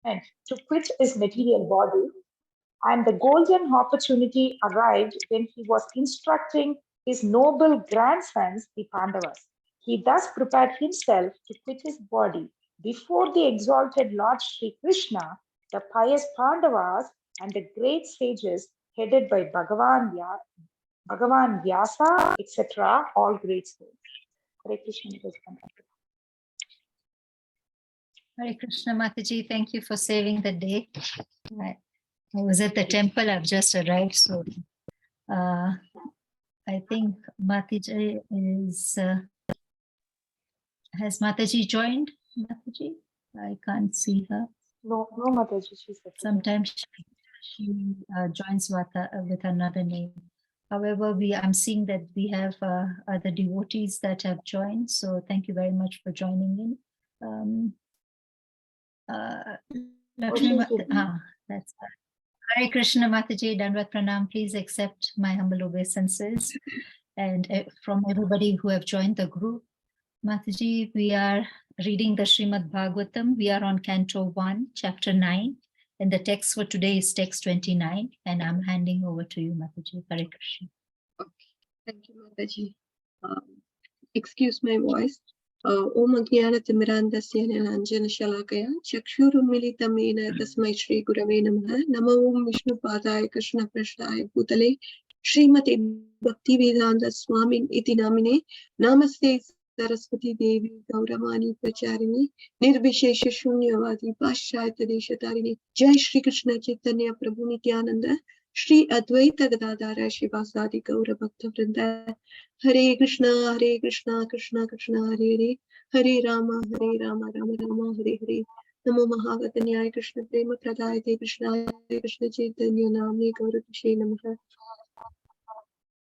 to quit his material body, and the golden opportunity arrived when he was instructing his noble grandsons, the Pandavas. He thus prepared himself to quit his body before the exalted Lord Sri Krishna, the pious Pandavas, and the great sages headed by Bhagavan Vyasa, etc., all great souls. Hare Krishna. Hare Krishna Mataji, thank you for saving the day. I was at the temple, I've just arrived, so I think Mataji is, has Mataji joined? Mataji? I can't see her. No, Mataji, she's sometimes she joins with another name. However, I'm seeing that we have other devotees that have joined, so thank you very much for joining in. That's Hare Krishna Mataji, Dandavat Pranam. Please accept my humble obeisances, and from everybody who have joined the group. Mataji, we are reading the Srimad Bhagavatam. We are on Canto 1, Chapter 9, and the text for today is text 29, and I'm handing over to you, Mataji. Hare Krishna. Okay, thank you, Mataji. Excuse my voice. Om Ajnana Timirandasya Niranjana Shalakaya Chakshurummilitam Yena Tasmai Shri Gurave Namaha Namo Om Vishnu Padaya Krishna Prasthaya Bhutale Srimati Bhakti Vedanta Swamin Iti Namine Namaste Saraswati Devi Gauramani Pracharini Nirvishesha Shunyavadi Paschayata Deshatarini Jai Shri Krishna Chaitanya Prabhu Nityananda Shri Advaita Gadadara Shivasadi Gaura Bhakta Vrinda Hare Krishna, Krishna Krishna, Hare Hare Rama, Rama Rama, Hare Hare. Namo Mahavatanyaya Krishna Prema Pradayate Krishna Chaitanya Namne Gauratushe Namaha.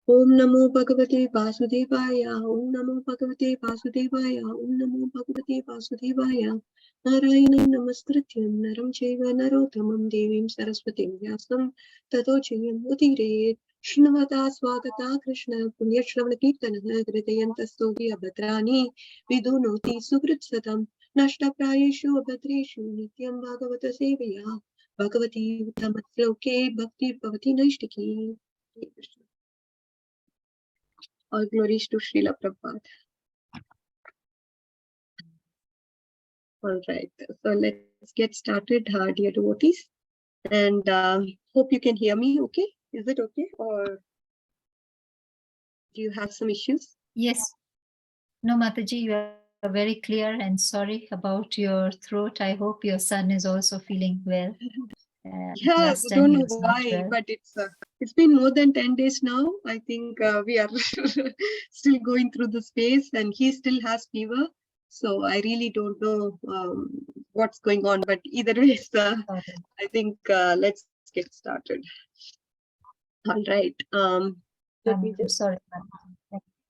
Om Namo Bhagavate Vasudevaya, Om Namo Bhagavate Vasudevaya, Om Namo Bhagavate Vasudevaya. Narayanam Namaskrityam Naram Chaiva Narottamam Devim Saraswatim Vyasam Tato Jayam Udire Shnavata Swagata Krishna Punya Shravana Kirtana Hridayanta Stovi Abhadrani Vidunoti Sukritsatam Nashta Prayeshu Abhadreshu Nityam Bhagavata Sevaya Bhagavati Uttamatsloke Bhakti Bhavati Naishtiki. All glories to Srila Prabhupada. All right, so let's get started, dear devotees. And hope you can hear me okay. Is it okay, or do you have some issues? Yes. No, Mataji, you are very clear, and sorry about your throat. I hope your son is also feeling well. Yeah, I don't know why, but it's been more than 10 days now. I think we are still going through this phase, and he still has fever. So I really don't know what's going on, but either way, I think let's get started. All right. Sorry.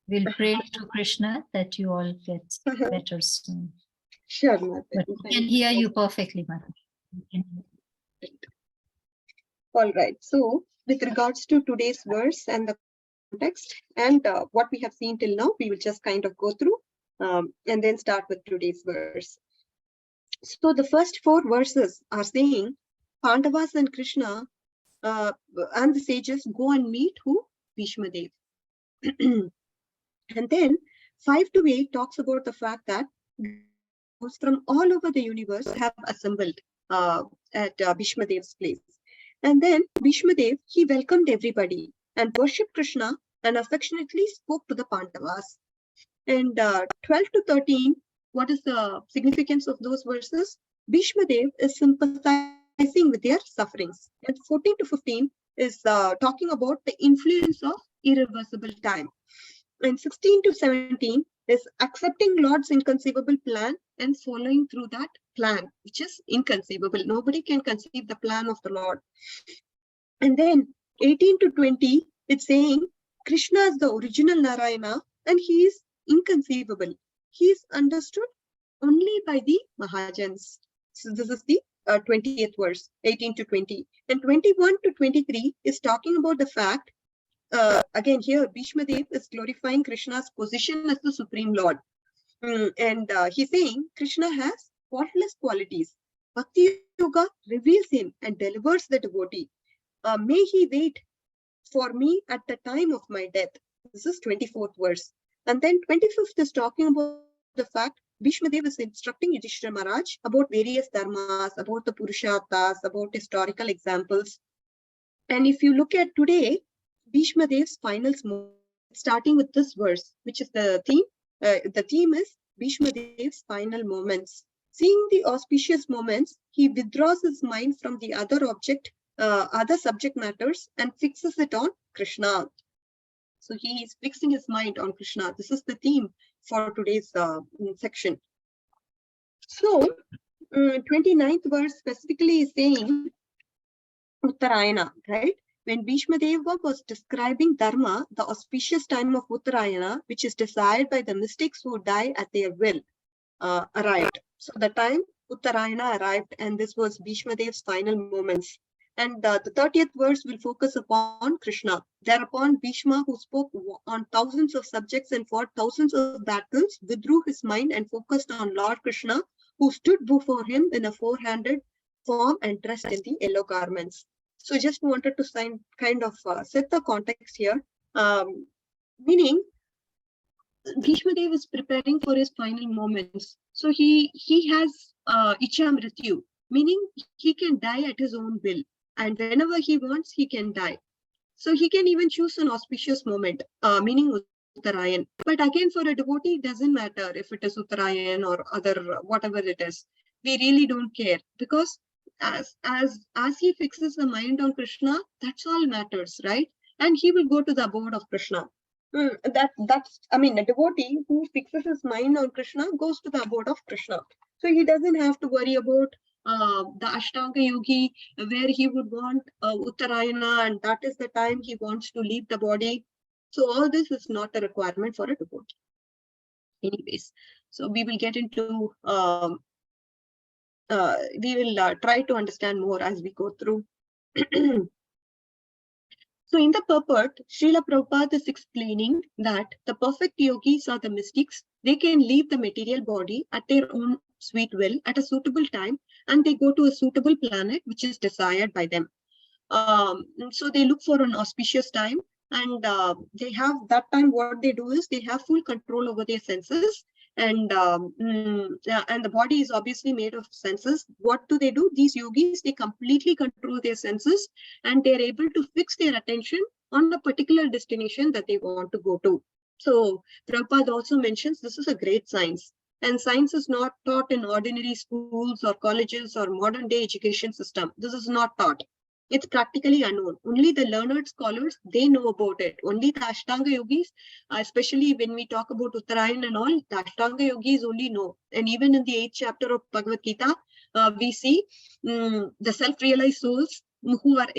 We'll pray to Krishna that you all get better soon. Sure, Mataji. But we can hear you perfectly, Mataji. All right. So with regards to today's verse and the context and what we have seen till now, we will just kind of go through and then start with today's verse. So the first 4 verses are saying Pandavas and Krishna and the sages go and meet who? Bhishma Dev. And then 5 to 8 talks about the fact that from all over the universe have assembled at Bhishma Dev's place. And then Bhishma Dev, he welcomed everybody and worshipped Krishna and affectionately spoke to the Pandavas. And 12 to 13, what is the significance of those verses? Bhishma Dev is sympathizing with their sufferings. And 14 to 15 is talking about the influence of irreversible time. And 16 to 17 is accepting Lord's inconceivable plan and following through that plan, which is inconceivable. Nobody can conceive the plan of the Lord. And then 18 to 20, it's saying Krishna is the original Narayana and he is inconceivable. He is understood only by the Mahajans. So this is the 20th verse, 18 to 20. And 21 to 23 is talking about the fact, again here, Bhishma Dev is glorifying Krishna's position as the Supreme Lord. And he's saying Krishna has faultless qualities. Bhakti Yoga reveals him and delivers the devotee. May he wait for me at the time of my death. This is 24th verse. And then 25th is talking about the fact Bhishma Dev is instructing Yudhishthira Maharaj about various dharmas, about the Purusharthas, about historical examples. And if you look at today, Bhishma Dev's final moment, starting with this verse, which is the theme is Bhishma Dev's final moments. Seeing the auspicious moments, he withdraws his mind from the other subject matters and fixes it on Krishna. So he is fixing his mind on Krishna. This is the theme for today's section. So 29th verse specifically is saying Uttarayana, right? When Bhishma Deva was describing Dharma, the auspicious time of Uttarayana, which is desired by the mystics who die at their will, arrived. So the time Uttarayana arrived, and this was Bhishma Dev's final moments. And the 30th verse will focus upon Krishna. Thereupon, Bhishma, who spoke on thousands of subjects and fought thousands of battles, withdrew his mind and focused on Lord Krishna, who stood before him in a four-handed form and dressed in the yellow garments. So just wanted to set the context here, meaning Bhishma Dev is preparing for his final moments. So he has Icha Mrityu, meaning he can die at his own will. And whenever he wants, he can die. So he can even choose an auspicious moment, meaning Uttarayan. But again, for a devotee, it doesn't matter if it is Uttarayan or other, whatever it is. We really don't care, because as he fixes the mind on Krishna, that's all matters, right? And he will go to the abode of Krishna. That's a devotee who fixes his mind on Krishna goes to the abode of Krishna. So he doesn't have to worry about the Ashtanga Yogi, where he would want Uttarayana, and that is the time he wants to leave the body. So all this is not a requirement for a devotee. Anyways, so we will get into, we will try to understand more as we go through. So in the purport, Srila Prabhupada is explaining that the perfect yogis are the mystics. They can leave the material body at their own sweet will at a suitable time, and they go to a suitable planet which is desired by them. So they look for an auspicious time, and they have that time. What they do is they have full control over their senses, and the body is obviously made of senses. What do? These yogis, they completely control their senses, and they're able to fix their attention on a particular destination that they want to go to. So Prabhupada also mentions this is a great science, and science is not taught in ordinary schools or colleges or modern day education system. This is not taught. It's practically unknown. Only the learned scholars, they know about it. Only the Ashtanga Yogis, especially when we talk about Uttarayan and all, the Ashtanga Yogis only know. And even in the 8th chapter of Bhagavad Gita, we see the self-realized souls who have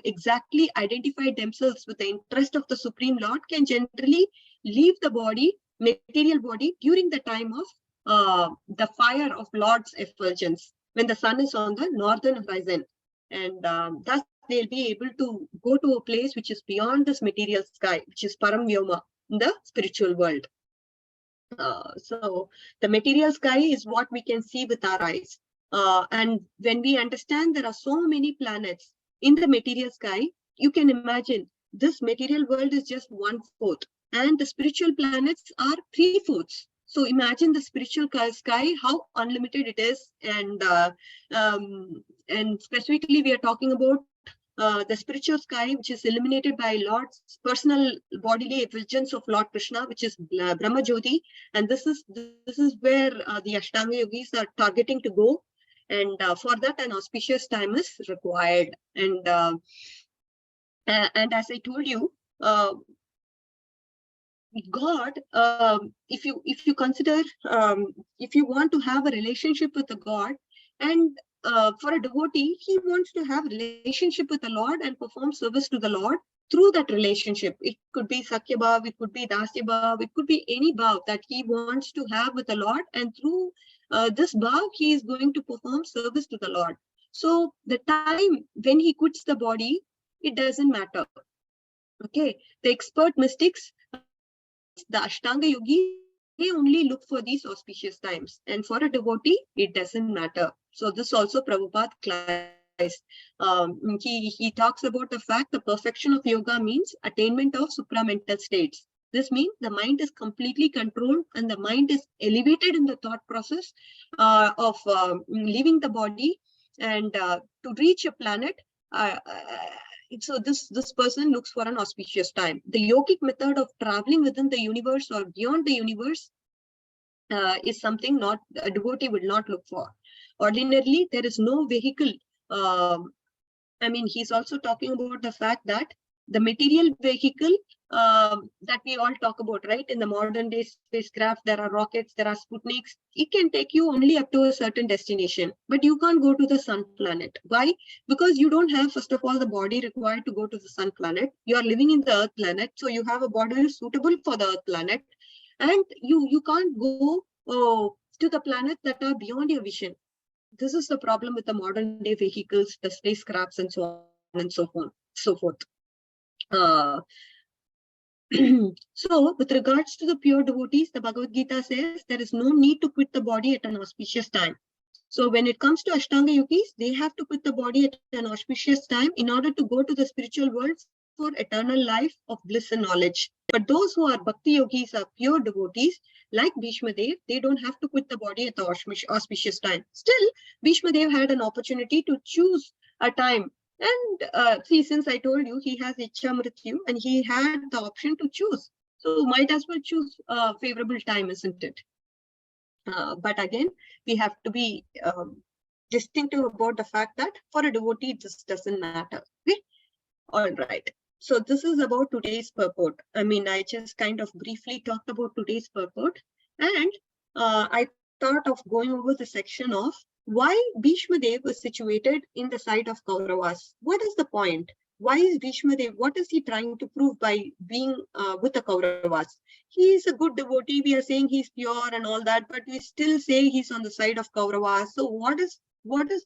exactly identified themselves with the interest of the Supreme Lord can generally leave the body, material body, during the time of the fire of Lord's effulgence, when the sun is on the northern horizon. And thus they'll be able to go to a place which is beyond this material sky, which is Param Vyoma, in the spiritual world. So the material sky is what we can see with our eyes. And when we understand there are so many planets in the material sky, you can imagine this material world is just 1/4, and the spiritual planets are 3/4. So imagine the spiritual sky, how unlimited it is. And specifically, we are talking about the spiritual sky, which is illuminated by Lord's personal bodily effulgence of Lord Krishna, which is Brahma Jyoti. And this is where the Ashtanga Yogis are targeting to go. And for that, an auspicious time is required. And as I told you, God, if you consider, if you want to have a relationship with the God, and for a devotee, he wants to have a relationship with the Lord and perform service to the Lord through that relationship. It could be Sakya Bhav, it could be Dasya Bhav, it could be any Bhav that he wants to have with the Lord, and through this Bhav, he is going to perform service to the Lord. So the time when he quits the body, it doesn't matter. Okay, the expert mystics, the Ashtanga Yogi, they only look for these auspicious times. And for a devotee, it doesn't matter. So this also Prabhupada clarifies. He talks about the fact the perfection of yoga means attainment of supramental states. This means the mind is completely controlled and the mind is elevated in the thought process of leaving the body and to reach a planet. So this person looks for an auspicious time. The yogic method of traveling within the universe or beyond the universe is something not a devotee would not look for. Ordinarily, there is no vehicle. I mean, he's also talking about the fact that the material vehicle that we all talk about, right? In the modern day spacecraft, there are rockets, there are Sputniks. It can take you only up to a certain destination, but you can't go to the sun planet. Why? Because you don't have, first of all, the body required to go to the sun planet. You are living in the earth planet, so you have a body suitable for the earth planet. And you can't go to the planets that are beyond your vision. This is the problem with the modern day vehicles, the spacecrafts, and so on and so forth. So, with regards to the pure devotees, the Bhagavad Gita says there is no need to quit the body at an auspicious time. So, when it comes to Ashtanga yogis, they have to quit the body at an auspicious time in order to go to the spiritual world for eternal life of bliss and knowledge. But those who are bhakti yogis, are pure devotees, like Bhishma Dev, they don't have to quit the body at the auspicious time. Still, Bhishma Dev had an opportunity to choose a time. And see, since I told you, he has Ichha Mrityu and he had the option to choose. So might as well choose a favorable time, isn't it? But again, we have to be distinctive about the fact that for a devotee, this doesn't matter. Okay? All right. So this is about today's purport. I mean, I just kind of briefly talked about today's purport. And I thought of going over the section of why Bhishma Dev was situated in the side of Kauravas. What is the point? Why is Bhishma Dev, what is he trying to prove by being with the Kauravas? He is a good devotee. We are saying he's pure and all that, but we still say he's on the side of Kauravas. So what is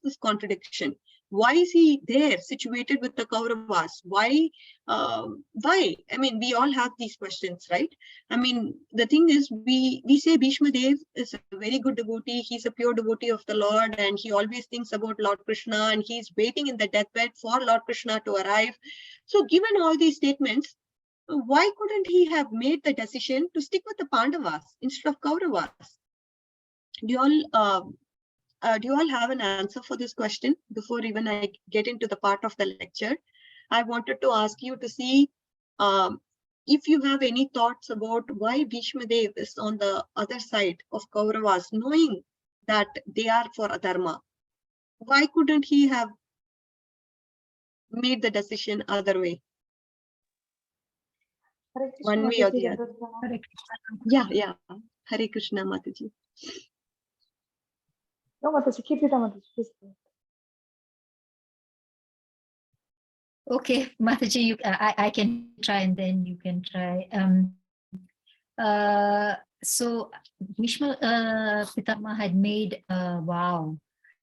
this contradiction? Why is he there situated with the Kauravas? Why? I mean, we all have these questions, right? I mean, the thing is, we say Bhishma Dev is a very good devotee. He's a pure devotee of the Lord, and he always thinks about Lord Krishna, and he's waiting in the deathbed for Lord Krishna to arrive. So given all these statements, why couldn't he have made the decision to stick with the Pandavas instead of Kauravas? Do you all have an answer for this question before even I get into the part of the lecture? I wanted to ask you to see if you have any thoughts about why Bhishma Dev is on the other side of Kauravas, knowing that they are for adharma. Why couldn't he have made the decision other way? One way or the other. Yeah. Hare Krishna, Mataji. No, Mataji, keep it on, Mataji, please. Okay, Mataji, I can try and then you can try. So Bhishma Pitama had made a vow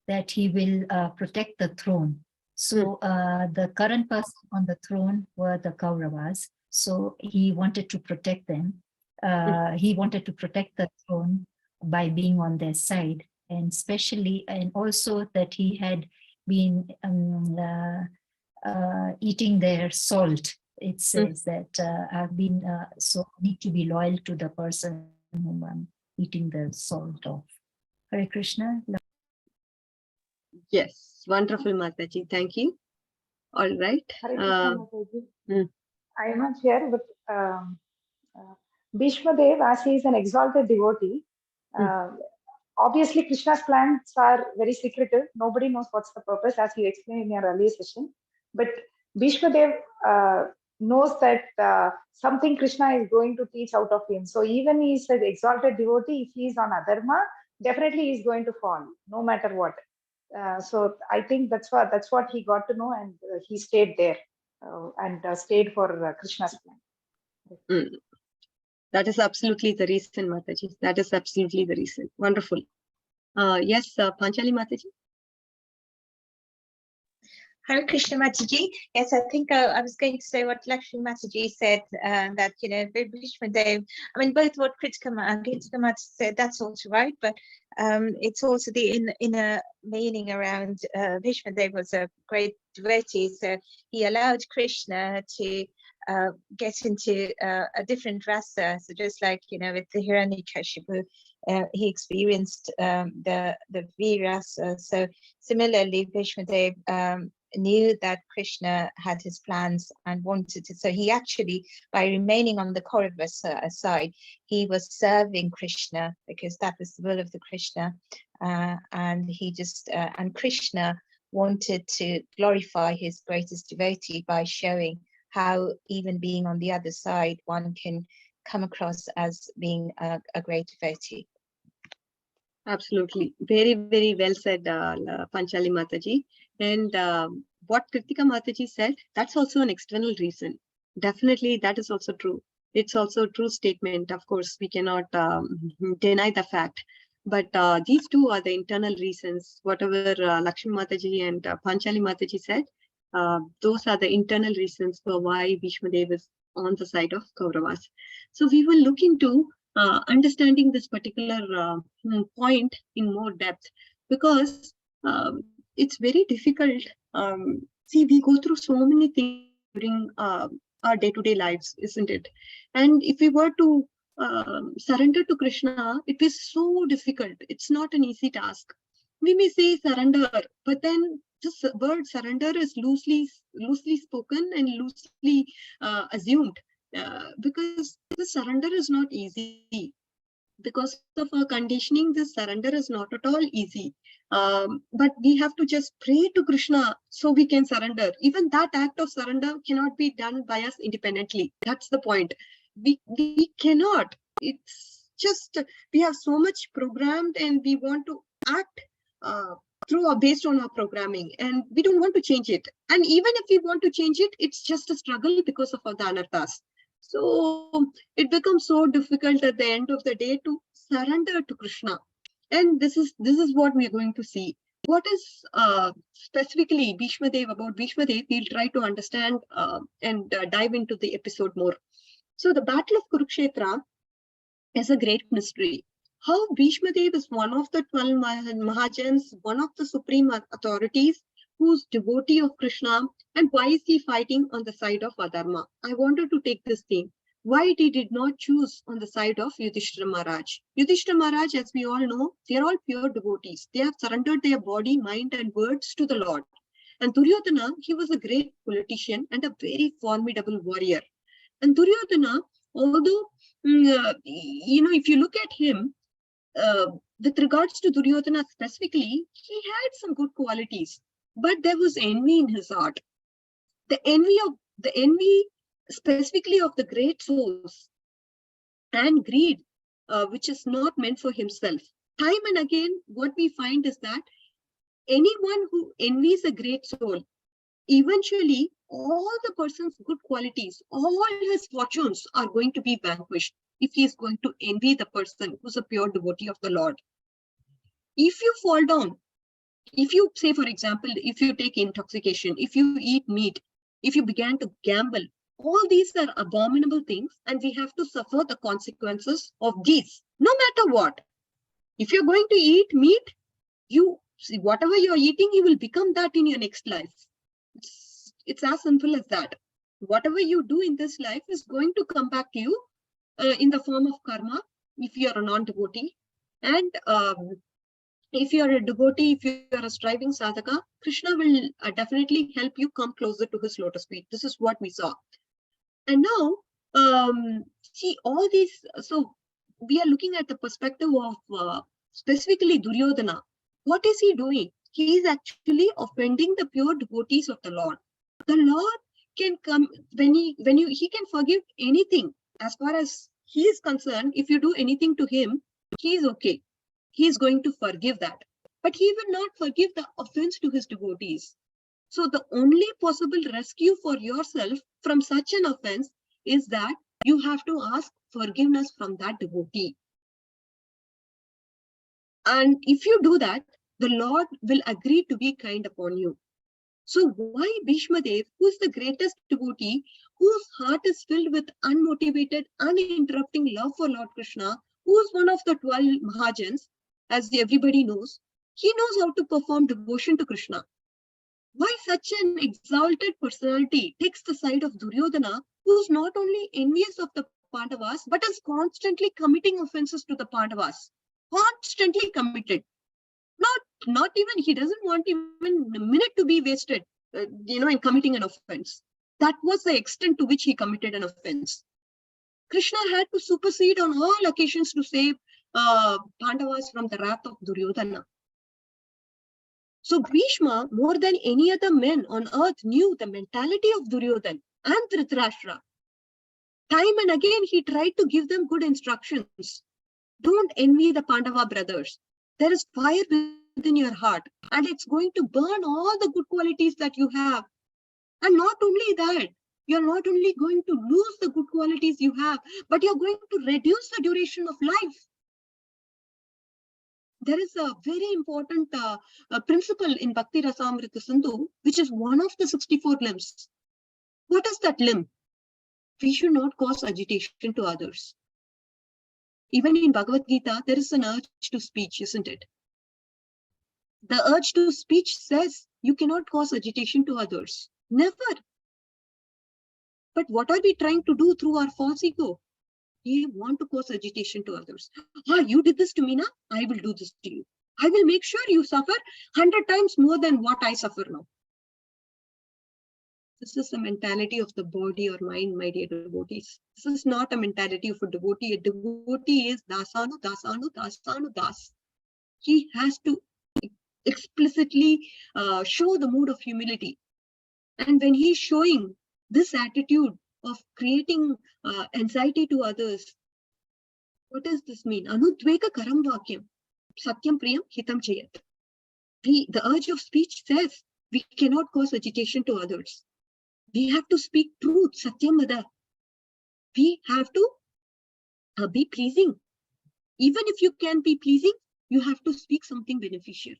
that he will protect the throne. So the current person on the throne were the Kauravas. So he wanted to protect them. He wanted to protect the throne by being on their side, and especially, and also that he had been eating their salt. It says that I've been so need to be loyal to the person whom I'm eating the salt of. Hare Krishna. Yes, wonderful, Mataji. Thank you. All right. Hare Krishna, Mataji. I am not here, but Bhishma Dev, as he is an exalted devotee, obviously Krishna's plans are very secretive. Nobody knows what's the purpose, as you explained in your earlier session. But Bhishma Dev knows that something Krishna is going to teach out of him. So even he is an exalted devotee, if he is on adharma, definitely he is going to fall, no matter what. So I think that's what he got to know, and he stayed there and stayed for Krishna's plan. That is absolutely the reason, Mataji. That is absolutely the reason. Wonderful. Yes, Panchali Mataji. Hare Krishna Mataji. Yes, I think I was going to say what Lakshmi Mataji said, that, Bhishma Dev, I mean, both what Kritika Mata said, that's also right, but it's also the inner meaning around Bhishma Dev was a great devotee, so he allowed Krishna to get into a different rasa. So just like, you know, with the Hiranyakashipu, he experienced the virasa. So similarly, Bhishma Dev knew that Krishna had his plans and wanted to. So he actually, by remaining on the Kaurava side, he was serving Krishna because that was the will of the Krishna, and he just and Krishna wanted to glorify his greatest devotee by showing how even being on the other side, one can come across as being a great devotee. Absolutely. Very, very well said, Panchali Mataji. And what Kritika Mataji said, that's also an external reason. Definitely, that is also true. It's also a true statement. Of course, we cannot deny the fact. But these two are the internal reasons. Whatever Lakshmi Mataji and Panchali Mataji said, those are the internal reasons for why Bhishma Dev is on the side of Kauravas. So we will look into understanding this particular point in more depth, because it's very difficult. See, we go through so many things during our day-to-day lives, isn't it? And if we were to surrender to Krishna, it is so difficult. It's not an easy task. We may say surrender, but then this word surrender is loosely spoken and loosely assumed, because the surrender is not easy. Because of our conditioning, this surrender is not at all easy. But we have to just pray to Krishna so we can surrender. Even that act of surrender cannot be done by us independently. That's the point. We cannot. It's just, we have so much programmed and we want to act based on our programming, and we don't want to change it. And even if we want to change it, it's just a struggle because of all the anarthas. So it becomes so difficult at the end of the day to surrender to Krishna. And this is what we are going to see. What is specifically Bhishma Dev, about Bhishma Dev, we'll try to understand and dive into the episode more. So the Battle of Kurukshetra is a great mystery. How Bhishma Dev is one of the 12 Mahajans, one of the supreme authorities, who's devotee of Krishna, and why is he fighting on the side of Adharma? I wanted to take this theme. Why he did not choose on the side of Yudhishthira Maharaj? Yudhishthira Maharaj, as we all know, they are all pure devotees. They have surrendered their body, mind, and words to the Lord. And Duryodhana, he was a great politician and a very formidable warrior. And Duryodhana, although, if you look at him, with regards to Duryodhana specifically, he had some good qualities, but there was envy in his heart. The envy specifically of the great souls, and greed, which is not meant for himself. Time and again, what we find is that anyone who envies a great soul, eventually all the person's good qualities, all his fortunes are going to be vanquished if he is going to envy the person who's a pure devotee of the Lord. If you fall down, if you say, for example, if you take intoxication, if you eat meat, if you began to gamble, all these are abominable things, and we have to suffer the consequences of these, no matter what. If you're going to eat meat, you see, whatever you're eating, you will become that in your next life. It's as simple as that. Whatever you do in this life is going to come back to you in the form of karma, if you're a non-devotee. And if you're a devotee, if you're a striving sadhaka, Krishna will definitely help you come closer to his lotus feet. This is what we saw. And now, see all these. So we are looking at the perspective of specifically Duryodhana. What is he doing? He is actually offending the pure devotees of the Lord. The Lord can come he can forgive anything. As far as he is concerned, if you do anything to him, he is okay. He is going to forgive that. But he will not forgive the offense to his devotees. So the only possible rescue for yourself from such an offense is that you have to ask forgiveness from that devotee. And if you do that, the Lord will agree to be kind upon you. So why Bhishma Dev, who is the greatest devotee, whose heart is filled with unmotivated, uninterrupting love for Lord Krishna, who is one of the 12 Mahajans, as everybody knows, he knows how to perform devotion to Krishna. Why such an exalted personality takes the side of Duryodhana, who's not only envious of the Pandavas, but is constantly committing offenses to the Pandavas? Constantly committed. Not even, he doesn't want even a minute to be wasted, in committing an offense. That was the extent to which he committed an offense. Krishna had to supersede on all occasions to save Pandavas from the wrath of Duryodhana. So Bhishma, more than any other men on earth, knew the mentality of Duryodhana and Dhritarashtra. Time and again, he tried to give them good instructions. Don't envy the Pandava brothers. There is fire within your heart, and it's going to burn all the good qualities that you have. And not only that, you're not only going to lose the good qualities you have, but you're going to reduce the duration of life. There is a very important principle in Bhakti Rasamrita Sindhu, which is one of the 64 limbs. What is that limb? We should not cause agitation to others. Even in Bhagavad Gita, there is an urge to speech, isn't it? The urge to speech says you cannot cause agitation to others. Never. But what are we trying to do through our false ego? We want to cause agitation to others. You did this to me, na? I will do this to you. I will make sure you suffer 100 times more than what I suffer now. This is the mentality of the body or mind, my dear devotees. This is not a mentality of a devotee. A devotee is dasanu, dasanu, dasanu, das. He has to explicitly show the mood of humility. And when he's showing this attitude of creating anxiety to others, what does this mean? Anudveka karam vakyam, satyam priyam hitam chayat. The urge of speech says we cannot cause agitation to others. We have to speak truth, satyam vada. We have to be pleasing. Even if you can be pleasing, you have to speak something beneficial.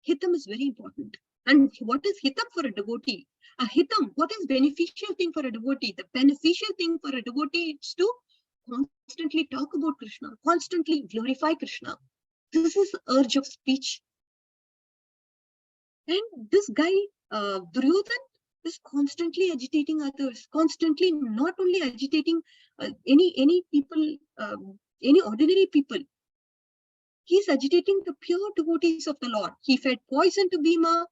Hitam is very important. And what is hitam for a devotee? A hitam, what is beneficial thing for a devotee? The beneficial thing for a devotee is to constantly talk about Krishna, constantly glorify Krishna. This is urge of speech. And this guy, Duryodhana, is constantly agitating others, constantly not only agitating any people, any ordinary people. He's agitating the pure devotees of the Lord. He fed poison to Bhima.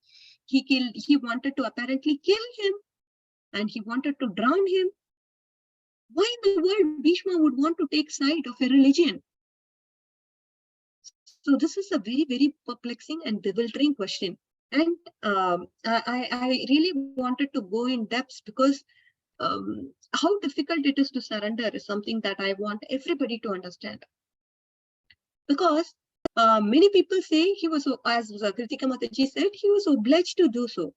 He wanted to apparently kill him, and he wanted to drown him. Why in the world Bhishma would want to take side of a religion? So this is a very, very perplexing and bewildering question. And I really wanted to go in depth because how difficult it is to surrender is something that I want everybody to understand. Because many people say he was, as Radhika Mataji said, he was obliged to do so.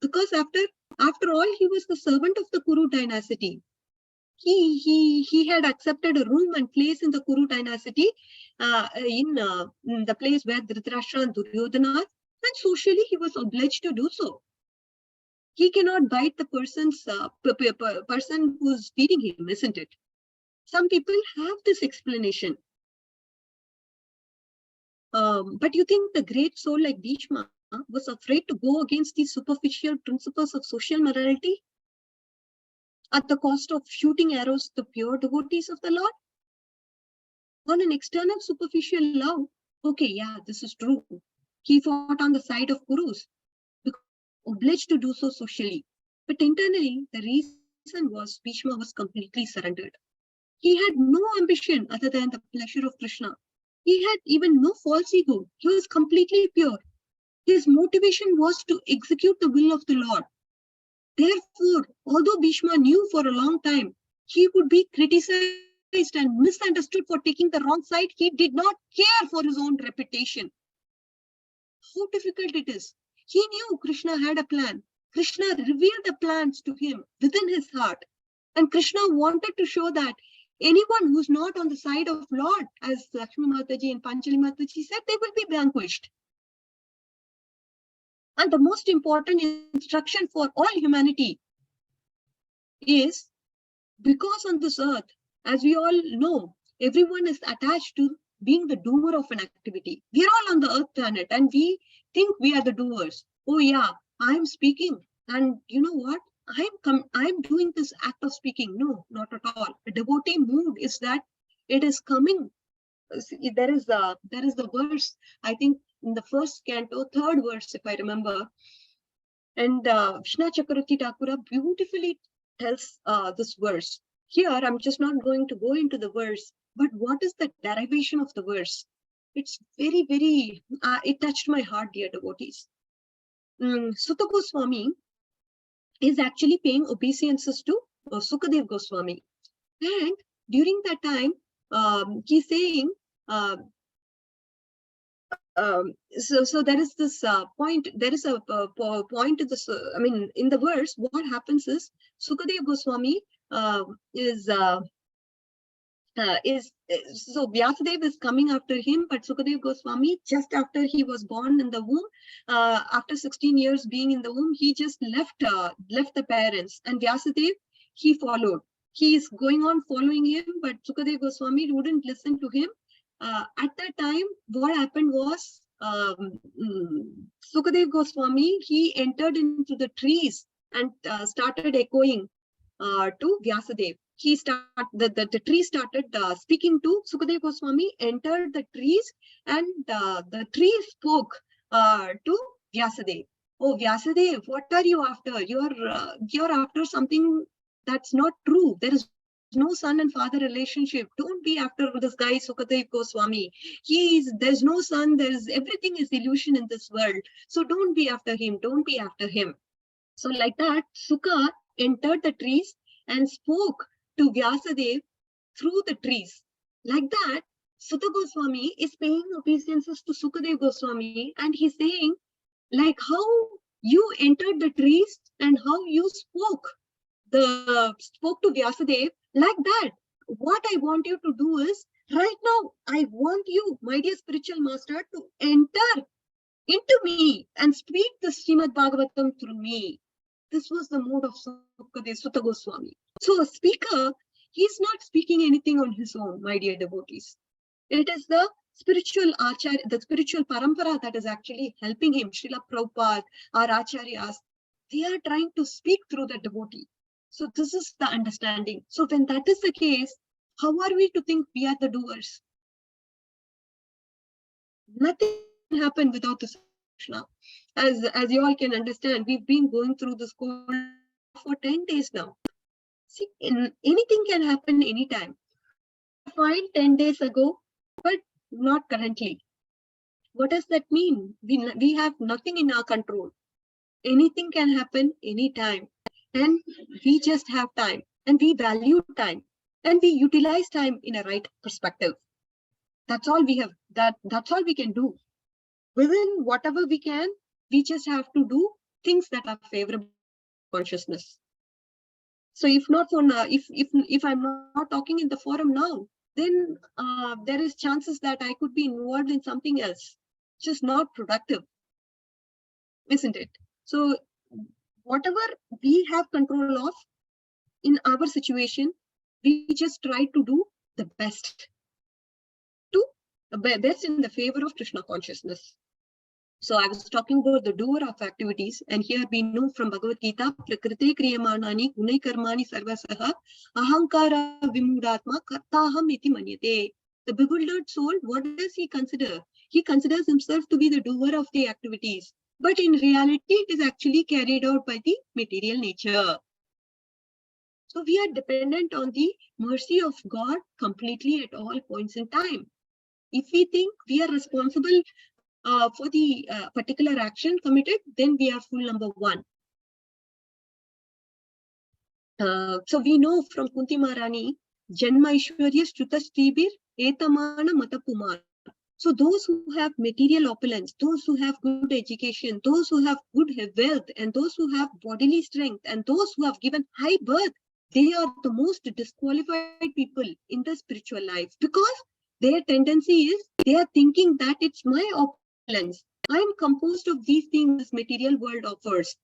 Because after all, he was the servant of the Kuru dynasty. He had accepted a room and place in the Kuru dynasty, in the place where Dhritarashtra and Duryodhana are, and socially he was obliged to do so. He cannot bite the person who's feeding him, isn't it? Some people have this explanation. But you think the great soul like Bhishma was afraid to go against these superficial principles of social morality at the cost of shooting arrows to the pure devotees of the Lord? On an external superficial love, okay, yeah, this is true. He fought on the side of Kurus, obliged to do so socially. But internally, the reason was Bhishma was completely surrendered. He had no ambition other than the pleasure of Krishna. He had even no false ego. He was completely pure. His motivation was to execute the will of the Lord. Therefore, although Bhishma knew for a long time he would be criticized and misunderstood for taking the wrong side, he did not care for his own reputation. How difficult it is. He knew Krishna had a plan. Krishna revealed the plans to him within his heart. And Krishna wanted to show that anyone who's not on the side of Lord, as Lakshmi Mataji and Panchali Mataji said, they will be vanquished. And the most important instruction for all humanity is, because on this earth, as we all know, everyone is attached to being the doer of an activity. We are all on the earth planet and we think we are the doers. Oh yeah, I'm speaking. And you know what? I'm doing this act of speaking. No, not at all. A devotee mood is that it is coming. There is the verse, I think in the first canto, third verse, if I remember. And Vishna Chakravarti Thakura beautifully tells this verse. Here, I'm just not going to go into the verse, but what is the derivation of the verse? It's very, very, it touched my heart, dear devotees. Sutta Goswami is actually paying obeisances to Sukadev Goswami. And during that time, he's saying, so there is this point, there is a point to this, in the verse, what happens is, Sukadev Goswami so Vyasadeva is coming after him, but Sukadev Goswami, just after he was born in the womb, after 16 years being in the womb, he just left the parents, and Vyasadeva, he followed. He is going on following him, but Sukadev Goswami wouldn't listen to him. At that time, what happened was, Sukadev Goswami, he entered into the trees and started echoing to Vyasadeva. The tree started speaking to Sukadev Goswami, entered the trees, and the tree spoke to Vyasadeva. Oh, Vyasadeva, what are you after? You're after something that's not true. There is no son and father relationship. Don't be after this guy Sukadev Goswami. There's no son. Everything is illusion in this world. So don't be after him. Don't be after him. So like that, Sukha entered the trees and spoke to Vyasadeva through the trees. Like that, Sutta Goswami is paying obeisances to Sukadev Goswami, and he's saying, like how you entered the trees and how you spoke to Vyasadeva, like that. What I want you to do is, right now, I want you, my dear spiritual master, to enter into me and speak the Srimad Bhagavatam through me. This was the mood of Sutta Goswami. So a speaker, he's not speaking anything on his own, my dear devotees. It is the spiritual acharya, the spiritual parampara that is actually helping him. Srila Prabhupada, our acharyas, they are trying to speak through the devotee. So this is the understanding. So when that is the case, how are we to think we are the doers? Nothing can happen without the Krishna. As you all can understand, we've been going through this course for 10 days now. See, anything can happen anytime. Fine 10 days ago, but not currently. What does that mean? We have nothing in our control. Anything can happen anytime. And we just have time, and we value time, and we utilize time in a right perspective. That's all we have. That's all we can do. Within whatever we can, we just have to do things that are favorable to consciousness. So if not for now, if I'm not talking in the forum now, then there is chances that I could be involved in something else, just not productive, isn't it? So whatever we have control of in our situation, we just try to do the best in the favor of Krishna consciousness. So I was talking about the doer of activities, and here we know from Bhagavad Gita, Prakriti Kriyamanani Gunai Karmani Sarvasaha Ahankara Vimudatma Kartaham iti manyate. The bewildered soul, what does he consider? He considers himself to be the doer of the activities, but in reality, it is actually carried out by the material nature. So we are dependent on the mercy of God completely at all points in time. If we think we are responsible for the particular action committed, then we are fool number one. So we know from Kunti Maharani, Janma Ishwarya Shruta Shribir Etamana Matapumar. So those who have material opulence, those who have good education, those who have good wealth, and those who have bodily strength, and those who have given high birth, they are the most disqualified people in the spiritual life, because their tendency is they are thinking that it's my opulence. I'm composed of these things this material world offers.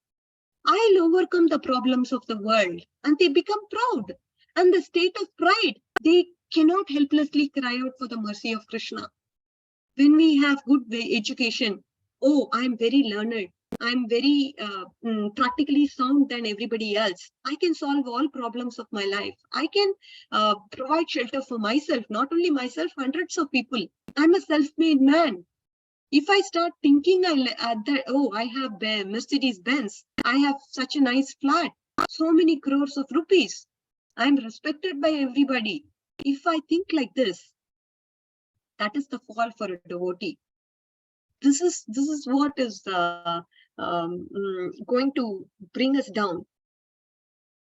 I'll overcome the problems of the world, and they become proud. And the state of pride, they cannot helplessly cry out for the mercy of Krishna. When we have good education, oh, I'm very learned, I'm very practically sound than everybody else. I can solve all problems of my life. I can provide shelter for myself, not only myself, hundreds of people. I'm a self-made man. If I start thinking that, oh, I have Mercedes Benz, I have such a nice flat, so many crores of rupees, I'm respected by everybody. If I think like this, that is the fall for a devotee. This is what is going to bring us down.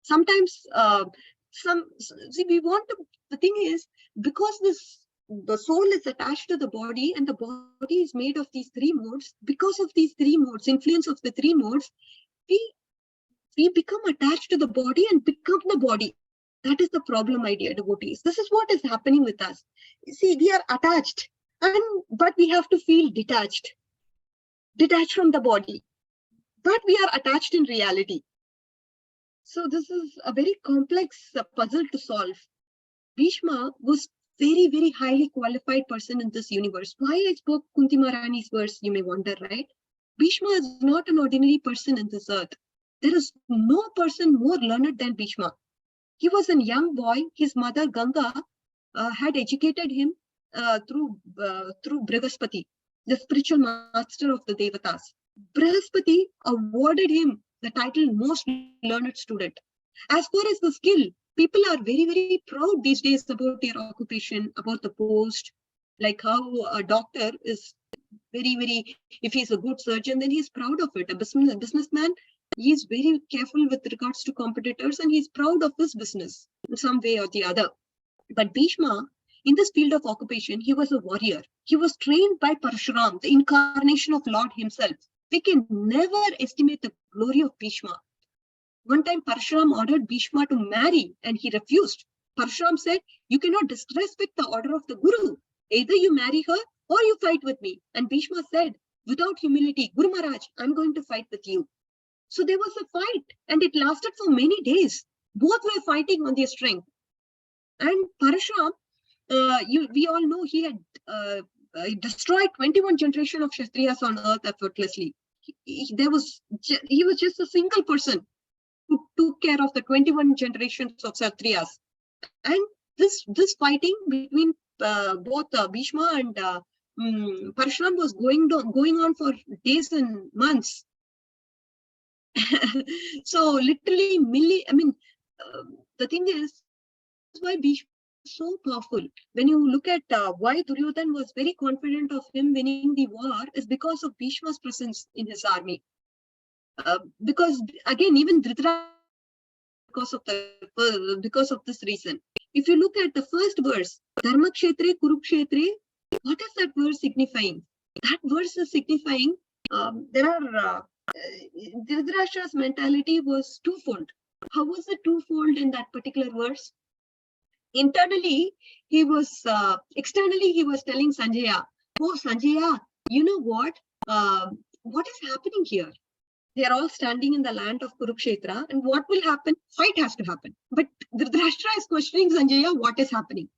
Sometimes, we want to. The thing is, because the soul is attached to the body, and the body is made of these three modes. Because of these three modes, influence of the three modes, we become attached to the body and become the body. That is the problem, my dear devotees. This is what is happening with us. See, we are attached, but we have to feel detached from the body. But we are attached in reality. So this is a very complex puzzle to solve. Bhishma was very, very highly qualified person in this universe. Why I spoke Kunti Maharani's verse, you may wonder, right? Bhishma is not an ordinary person in this earth. There is no person more learned than Bhishma. He was a young boy. His mother Ganga had educated him through Brihaspati, the spiritual master of the Devatas. Brihaspati awarded him the title most learned student. As far as the skill, people are very, very proud these days about their occupation, about the post, like how a doctor is very, very, if he's a good surgeon, then he's proud of it. A businessman, he's very careful with regards to competitors, and he's proud of his business in some way or the other. But Bhishma, in this field of occupation, he was a warrior. He was trained by Parshuram, the incarnation of Lord himself. We can never estimate the glory of Bhishma. One time Parshuram ordered Bhishma to marry, and he refused. Parshuram said, you cannot disrespect the order of the Guru. Either you marry her or you fight with me. And Bhishma said, without humility, Guru Maharaj, I'm going to fight with you. So there was a fight, and it lasted for many days. Both were fighting on their strength. And Parshuram, we all know he had destroyed 21 generations of Kshatriyas on earth effortlessly. He was just a single person who took care of the 21 generations of Kshatriyas. And this fighting between both Bhishma and Parshuram was going on for days and months. So literally, the thing is why Bhishma is so powerful. When you look at why Duryodhan was very confident of him winning the war, is because of Bhishma's presence in his army. Because again, even Dhritarashtra, because of this reason. If you look at the first verse, Dharma Kshetre Kurukshetre, what is that verse signifying? That verse is signifying Dhritarashtra's mentality was twofold. How was it twofold in that particular verse? Internally, he was, externally, he was telling Sanjaya, oh, Sanjaya, you know what? What is happening here? They are all standing in the land of Kurukshetra, and what will happen? Fight has to happen. But Dhritarashtra is questioning Sanjaya, what is happening?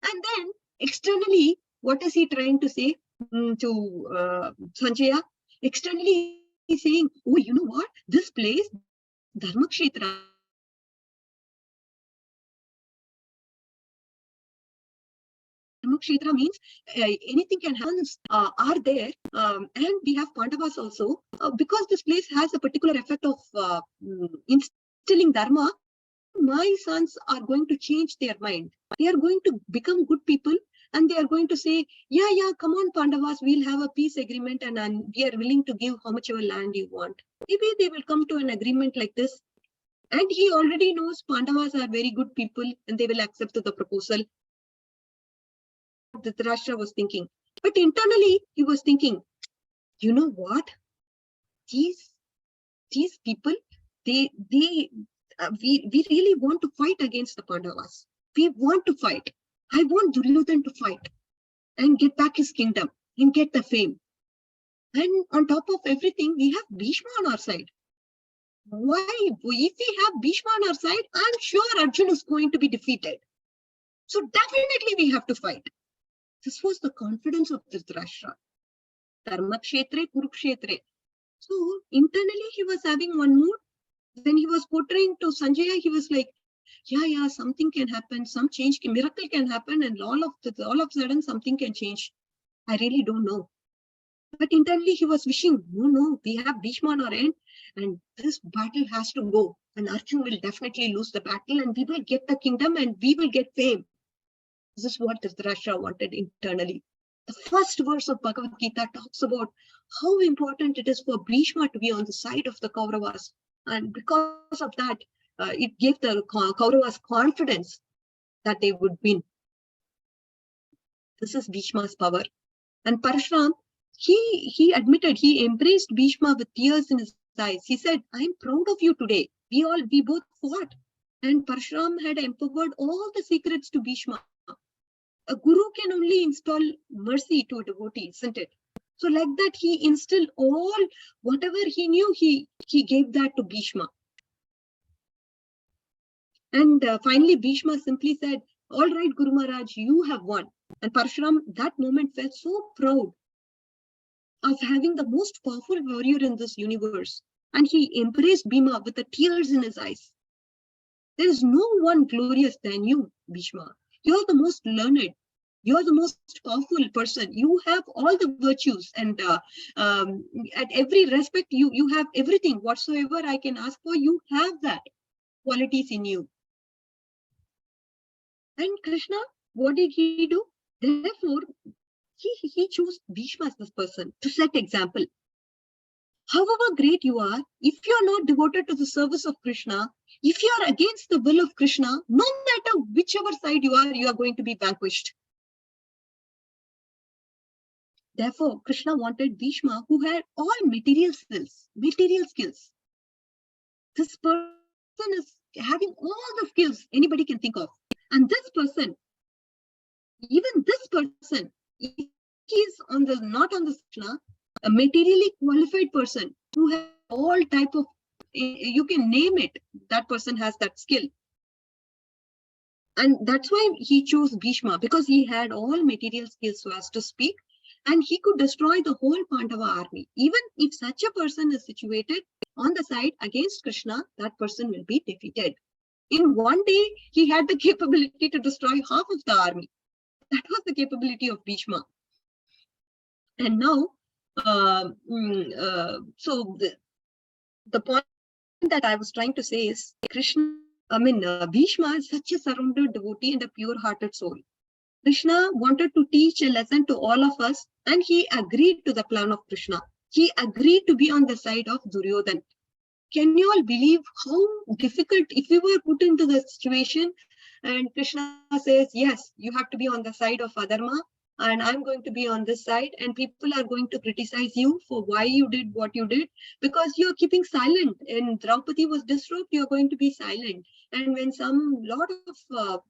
And then externally, what is he trying to say to Sanjaya? Externally, he's saying, oh, you know what? This place, Dharmakshetra, Dharmakshetra means anything can happen, are there, and we have Pandavas also, because this place has a particular effect of instilling Dharma. My sons are going to change their mind. They are going to become good people, and they are going to say, yeah, come on, Pandavas, we'll have a peace agreement, and we are willing to give how much ever land you want. Maybe they will come to an agreement like this. And he already knows Pandavas are very good people, and they will accept the proposal. Dhritarashtra was thinking. But internally, he was thinking, you know what? These people, we really want to fight against the Pandavas. We want to fight. I want Duryodhan to fight and get back his kingdom and get the fame. And on top of everything, we have Bhishma on our side. Why? If we have Bhishma on our side, I'm sure Arjuna is going to be defeated. So definitely we have to fight. This was the confidence of Dhritarashtra. Dharmakshetre, Kurukshetre. So internally he was having one mood. When he was portraying to Sanjaya, he was like, yeah, something can happen, some change, miracle can happen, and all of a sudden something can change. I really don't know. But internally he was wishing, no, we have Bhishma on our end, and this battle has to go. And Arjun will definitely lose the battle, and we will get the kingdom, and we will get fame. This is what Dhritarashtra wanted internally. The first verse of Bhagavad Gita talks about how important it is for Bhishma to be on the side of the Kauravas. And because of that, it gave the Kauravas confidence that they would win. This is Bhishma's power. And Parashuram, he admitted, he embraced Bhishma with tears in his eyes. He said, I am proud of you today. We both fought. And Parashuram had empowered all the secrets to Bhishma. A guru can only install mercy to a devotee, isn't it? So like that, he instilled all, whatever he knew, he gave that to Bhishma. And finally, Bhishma simply said, all right, Guru Maharaj, you have won. And Parashuram, that moment, felt so proud of having the most powerful warrior in this universe. And he embraced Bhima with the tears in his eyes. There is no one glorious than you, Bhishma. You're the most learned. You're the most powerful person. You have all the virtues, and at every respect, you have everything. Whatsoever I can ask for, you have that qualities in you. And Krishna, what did he do? Therefore, he chose Bhishma as this person to set example. However great you are, if you are not devoted to the service of Krishna, if you are against the will of Krishna, no matter whichever side you are going to be vanquished. Therefore, Krishna wanted Bhishma, who had all material skills. This person is having all the skills anybody can think of. And this person, even this person, if he is not on the Krishna, a materially qualified person who has all type of, you can name it, that person has that skill. And that's why he chose Bhishma, because he had all material skills, so as to speak, and he could destroy the whole Pandava army. Even if such a person is situated on the side against Krishna, that person will be defeated. In one day, he had the capability to destroy half of the army. That was the capability of Bhishma. And now, so the point that I was trying to say is, Bhishma is such a surrounded devotee and a pure-hearted soul. Krishna wanted to teach a lesson to all of us, and he agreed to the plan of Krishna. He agreed to be on the side of Duryodhan. Can you all believe how difficult, if we were put into the situation and Krishna says, yes, you have to be on the side of Adharma, and I'm going to be on this side, and people are going to criticize you for why you did what you did, because you're keeping silent. And Draupadi was disrobed, you're going to be silent. And when lot of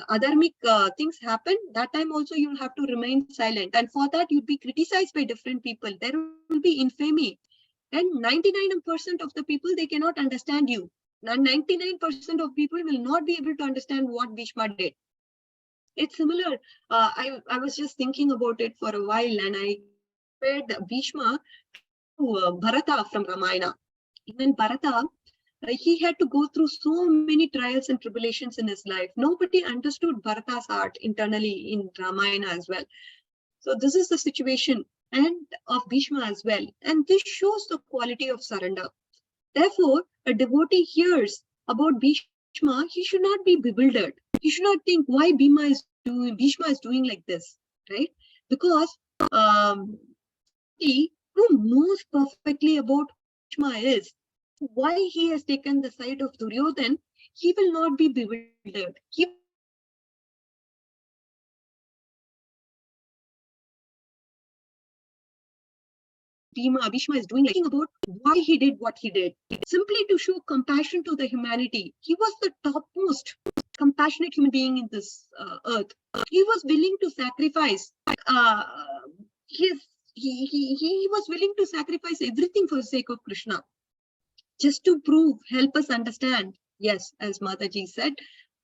adharmic things happen, that time also you'll have to remain silent. And for that, you'll be criticized by different people. There will be infamy. And 99% of the people, they cannot understand you. And 99% of people will not be able to understand what Bhishma did. It's similar. I was just thinking about it for a while, and I compared Bhishma to Bharata from Ramayana. Even Bharata, he had to go through so many trials and tribulations in his life. Nobody understood Bharata's heart internally in Ramayana as well. So this is the situation and of Bhishma as well. And this shows the quality of surrender. Therefore, a devotee hears about Bhishma, he should not be bewildered. He should not think why Bhishma is doing like this, right? Because he who knows perfectly about Bhishma is, why he has taken the side of Duryodhan, he will not be bewildered. Bhishma is doing, like, about why he did what he did, simply to show compassion to the humanity. He was the topmost compassionate human being in this earth. He was willing to sacrifice he was willing to sacrifice everything for the sake of Krishna, just to help us understand. Yes, as Mataji said,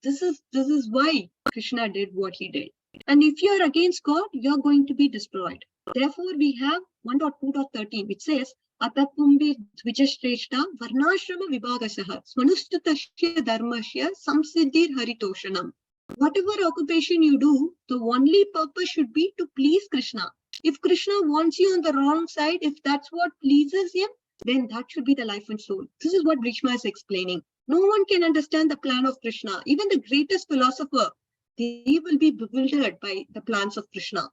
This is why Krishna did what he did. And if you are against God, you are going to be destroyed. Therefore, we have 1.2.13, which says, Atapumbi Dvijashreshta Varnashrama Vibhagasaha Smanustutasya Dharmasya Samsiddhir Haritoshanam. Whatever occupation you do, the only purpose should be to please Krishna. If Krishna wants you on the wrong side, if that's what pleases him, then that should be the life and soul. This is what Bhishma is explaining. No one can understand the plan of Krishna. Even the greatest philosopher, they will be bewildered by the plans of Krishna.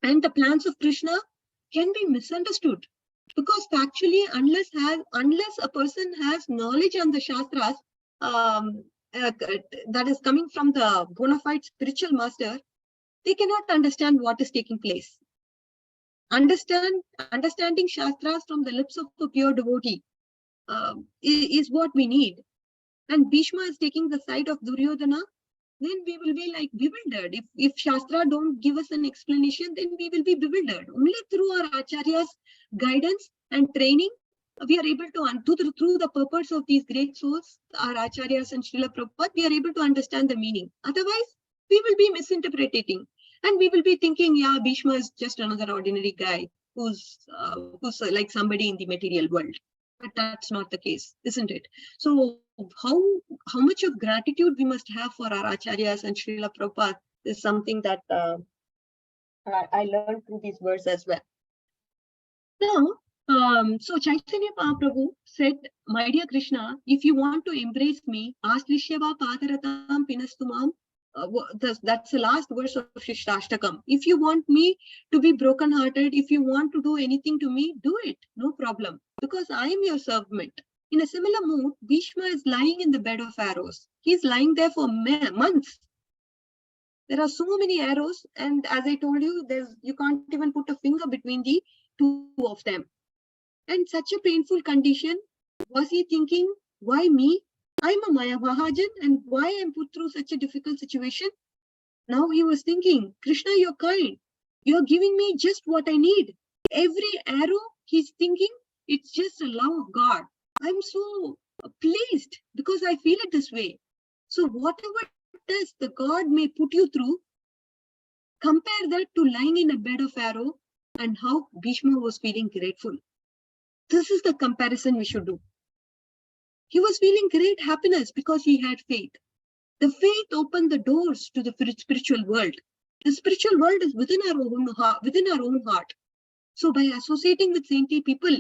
And the plans of Krishna can be misunderstood. Because factually, unless a person has knowledge on the Shastras, that is coming from the bona fide spiritual master, they cannot understand what is taking place. Understanding Shastras from the lips of a pure devotee is what we need. And Bhishma is taking the side of Duryodhana, then we will be like bewildered. If Shastra don't give us an explanation, then we will be bewildered. Only through our Acharya's guidance and training, we are able to, through the purpose of these great souls, our Acharyas and Srila Prabhupada, we are able to understand the meaning. Otherwise, we will be misinterpreting. And we will be thinking, yeah, Bhishma is just another ordinary guy who's like somebody in the material world. But that's not the case, isn't it? So how much of gratitude we must have for our Acharyas and Srila Prabhupada is something that I learned through these words as well. Now, so Chaitanya Mahaprabhu said, my dear Krishna, if you want to embrace me, Aslishyava Padaratam Pinastumam, that's the last verse of Shishtastakam. If you want me to be broken-hearted, if you want to do anything to me, do it, no problem, because I am your servant. In a similar mood, Bhishma is lying in the bed of arrows. He's lying there for months. There are so many arrows, and as I told you, you can't even put a finger between the two of them. And such a painful condition, was he thinking, why me? I'm a Mahajan, and why I'm put through such a difficult situation? Now he was thinking, Krishna, you're kind. You're giving me just what I need. Every arrow, he's thinking, it's just a love of God. I'm so pleased because I feel it this way. So whatever test the God may put you through, compare that to lying in a bed of arrow and how Bhishma was feeling grateful. This is the comparison we should do. He was feeling great happiness because he had faith. The faith opened the doors to the spiritual world. The spiritual world is within our own heart. So by associating with saintly people,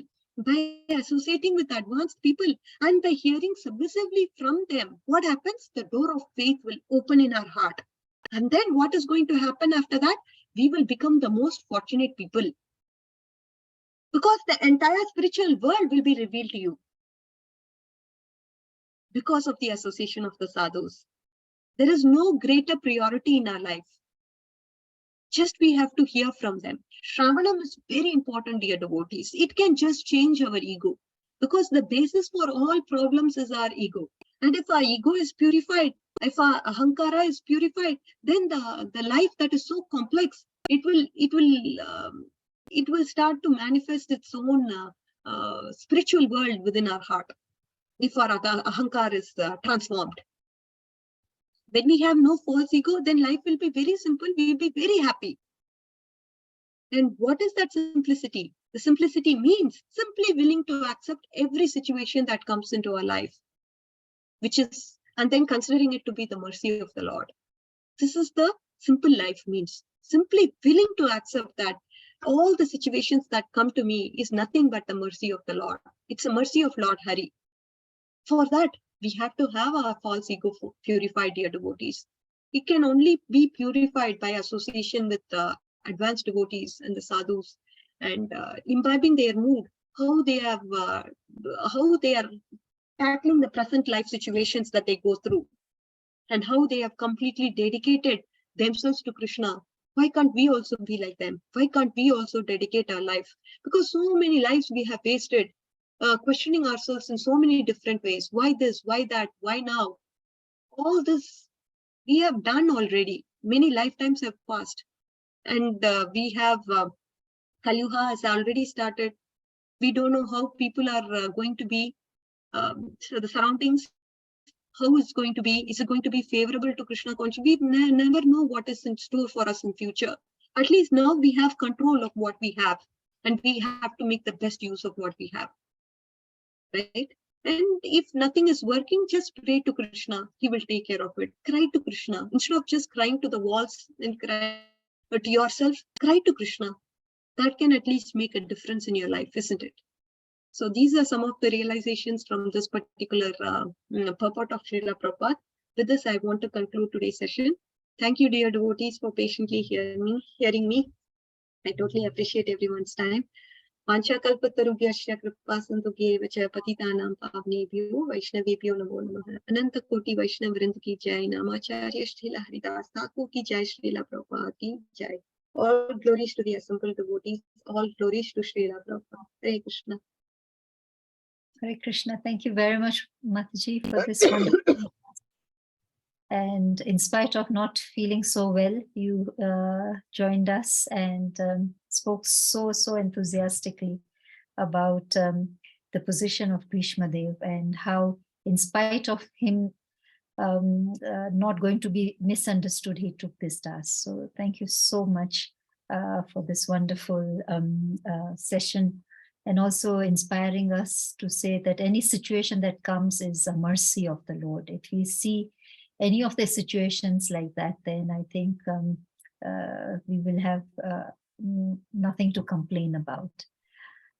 by associating with advanced people, and by hearing submissively from them, what happens? The door of faith will open in our heart. And then what is going to happen after that? We will become the most fortunate people. Because the entire spiritual world will be revealed to you. Because of the association of the sadhus. There is no greater priority in our life. Just we have to hear from them. Shravanam is very important, dear devotees. It can just change our ego. Because the basis for all problems is our ego. And if our ego is purified, if our ahankara is purified, then the life that is so complex, it will start to manifest its own spiritual world within our heart. If our ahankara is transformed. When we have no false ego, then life will be very simple. We will be very happy. And what is that simplicity? The simplicity means simply willing to accept every situation that comes into our life, and then considering it to be the mercy of the Lord. This is the simple life means. Simply willing to accept that all the situations that come to me is nothing but the mercy of the Lord. It's a mercy of Lord Hari. For that, we have to have our false ego purified, dear devotees. It can only be purified by association with advanced devotees and the sadhus, and imbibing their mood, how they are tackling the present life situations that they go through, and how they have completely dedicated themselves to Krishna. Why can't we also be like them? Why can't we also dedicate our life? Because so many lives we have wasted. Questioning ourselves in so many different ways. Why this? Why that? Why now? All this we have done already. Many lifetimes have passed. And we have Kali-yuga has already started. We don't know how people are going to be, the surroundings, how it's going to be. Is it going to be favorable to Krishna consciousness? We never know what is in store for us in future. At least now we have control of what we have, and we have to make the best use of what we have, right? And if nothing is working, just pray to Krishna. He will take care of it. Cry to Krishna. Instead of just crying to the walls and cry to yourself, cry to Krishna. That can at least make a difference in your life, isn't it? So these are some of the realizations from this particular purport of Srila Prabhupada. With this, I want to conclude today's session. Thank you, dear devotees, for patiently hearing me. I totally appreciate everyone's time. Vancha kalpatarubhyasya kripa sandhukye vacha patitanam pavnebhyo vaishnavebhyo namo namaha. Ananta koti vaishnav vrind ki jai. Namacharya Srila Haridas Thakur ki jai. Srila Prabhupada ki jai. All glories to the assembled devotees. All glories to Srila Prabhupada. Hare Krishna. Hare Krishna. Thank you very much, Mataji, for this wonderful. And in spite of not feeling so well, you joined us and spoke so enthusiastically about the position of Bhishma Dev and how, in spite of him not going to be misunderstood, he took this task. So thank you so much for this wonderful session, and also inspiring us to say that any situation that comes is a mercy of the Lord. If we see any of the situations like that, then I think we will have nothing to complain about.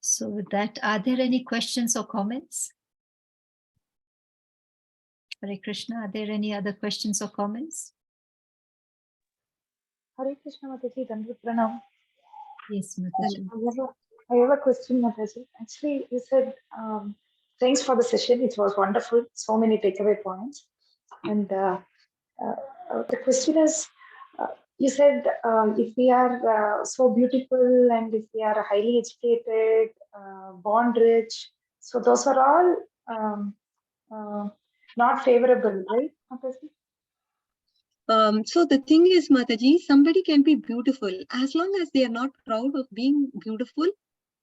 So with that, are there any questions or comments? Hare Krishna, are there any other questions or comments? Hare Krishna, Mataji, Dandvat Pranam. Yes, Mataji. I have a question, Mataji. Actually, you said, thanks for the session. It was wonderful. So many takeaway points. And the question is, you said if we are so beautiful and if we are highly educated, born rich, so those are all not favorable, right, Mataji? So the thing is, Mataji, somebody can be beautiful as long as they are not proud of being beautiful.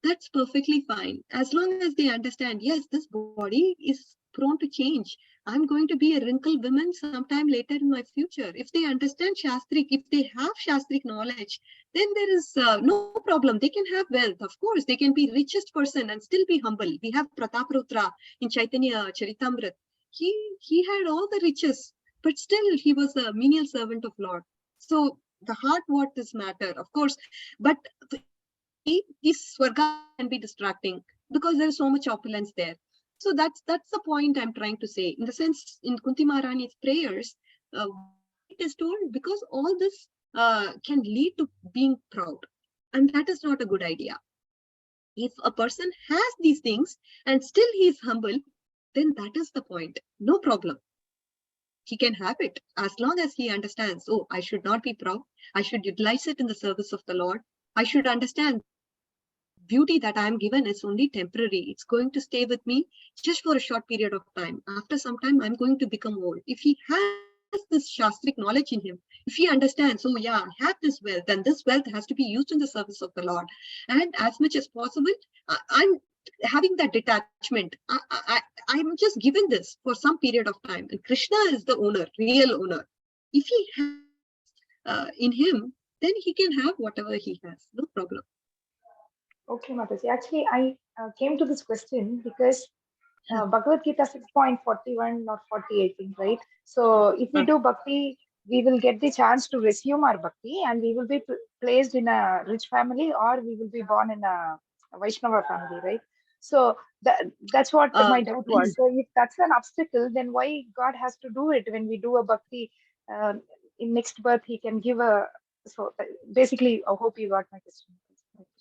That's perfectly fine. As long as they understand, yes, this body is prone to change. I'm going to be a wrinkled woman sometime later in my future. If they understand Shastrik, if they have Shastrik knowledge, then there is no problem. They can have wealth. Of course, they can be richest person and still be humble. We have Prataparudra in Chaitanya Charitamrit. He had all the riches, but still he was a menial servant of Lord. So the heart, what does matter, of course, but this Swarga can be distracting because there is so much opulence there. So that's the point I'm trying to say. In the sense, in Kunti Maharani's prayers, it is told because all this can lead to being proud, and that is not a good idea. If a person has these things and still he is humble, then that is the point. No problem. He can have it as long as he understands, oh, I should not be proud. I should utilize it in the service of the Lord. I should understand beauty that I am given is only temporary. It's going to stay with me just for a short period of time. After some time, I'm going to become old. If he has this Shastrik knowledge in him, if he understands, oh yeah, I have this wealth, then this wealth has to be used in the service of the Lord. And as much as possible, I'm having that detachment. I'm just given this for some period of time. And Krishna is the owner, real owner. If he has in him, then he can have whatever he has, no problem. Okay, Mataji. Actually, I came to this question because Bhagavad Gita 6.41 or 40, I think, right? So if we do bhakti, we will get the chance to resume our bhakti and we will be placed in a rich family or we will be born in a Vaishnava family, right? So that's what my doubt was. So if that's an obstacle, then why God has to do it when we do a bhakti in next birth, he can give a, so basically, I hope you got my question.